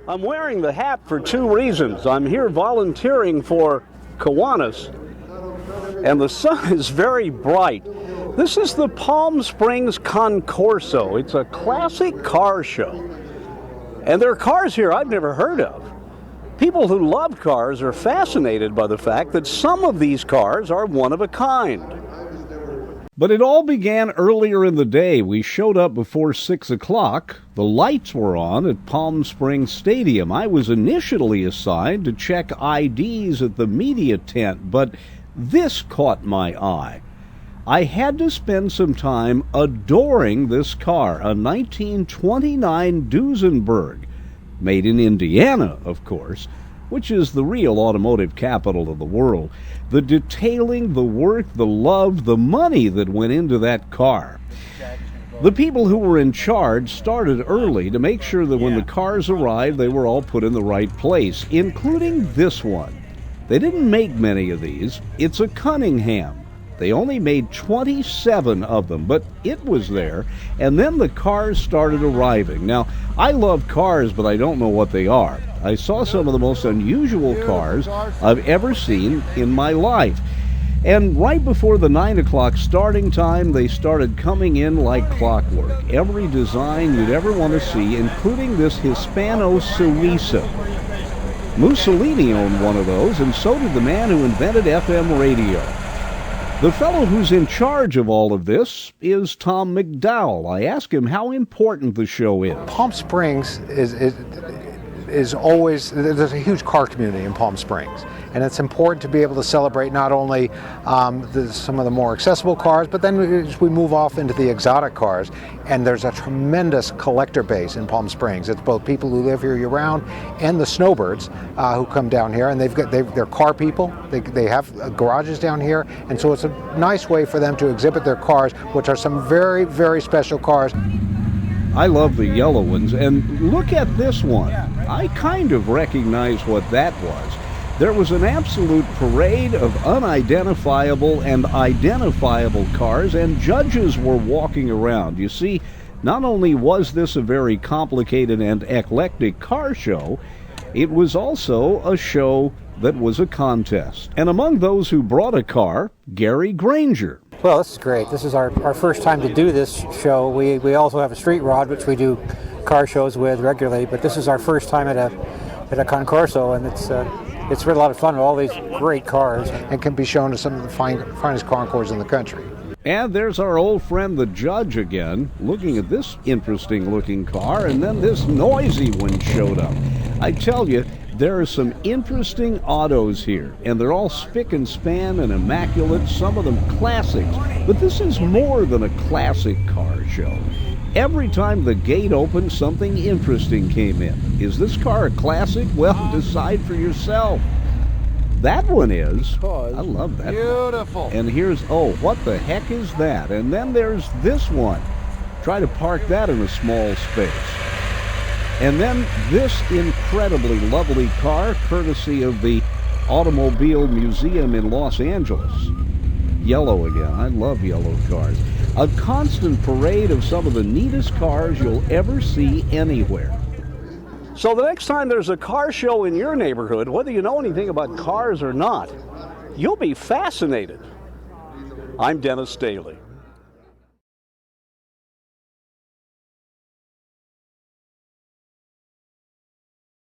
I'm wearing the hat for two reasons. I'm here volunteering for Kiwanis, and the sun is very bright. This is the Palm Springs Concorso. It's a classic car show. And there are cars here I've never heard of. People who love cars are fascinated by the fact that some of these cars are one of a kind. But it all began earlier in the day. We showed up before 6 o'clock. The lights were on at Palm Springs Stadium. I was initially assigned to check IDs at the media tent, but this caught my eye. I had to spend some time adoring this car, a 1929 Duesenberg, made in Indiana, of course, which is the real automotive capital of the world. The detailing, the work, the love, the money that went into that car. The people who were in charge started early to make sure that when the cars arrived, they were all put in the right place, including this one. They didn't make many of these. It's a Cunningham. They only made 27 of them, but it was there, and then the cars started arriving. Now, I love cars, but I don't know what they are. I saw some of the most unusual cars I've ever seen in my life. And right before the 9 o'clock starting time, they started coming in like clockwork. Every design you'd ever want to see, including this Hispano Suiza. Mussolini owned one of those, and so did the man who invented FM radio. The fellow who's in charge of all of this is Tom McDowell. I asked him how important the show is. Palm Springs is always, there's a huge car community in Palm Springs, and it's important to be able to celebrate not only some of the more accessible cars, but then as we move off into the exotic cars, and there's a tremendous collector base in Palm Springs. It's both people who live here year-round and the snowbirds who come down here, and they're car people. They have garages down here, and so it's a nice way for them to exhibit their cars, which are some very, very special cars. I love the yellow ones, and look at this one. I kind of recognize what that was. There was an absolute parade of unidentifiable and identifiable cars, and judges were walking around. You see, not only was this a very complicated and eclectic car show, it was also a show that was a contest. And among those who brought a car, Gary Granger. Well, this is great. This is our first time to do this show. We also have a street rod, which we do car shows with regularly, but this is our first time at a concorso, and it's really a lot of fun with all these great cars. And can be shown to some of the finest concours in the country. And there's our old friend the judge again, looking at this interesting looking car, and then this noisy one showed up. I tell you, there are some interesting autos here, and they're all spick and span and immaculate, some of them classics. But this is more than a classic car show. Every time the gate opened, something interesting came in. Is this car a classic? Well, decide for yourself. That one is. I love that. Beautiful. One. And here's, oh, what the heck is that? And then there's this one. Try to park that in a small space. And then this incredibly lovely car, courtesy of the Automobile Museum in Los Angeles. Yellow again. I love yellow cars. A constant parade of some of the neatest cars you'll ever see anywhere. So the next time there's a car show in your neighborhood, whether you know anything about cars or not, you'll be fascinated. I'm Dennis Staley.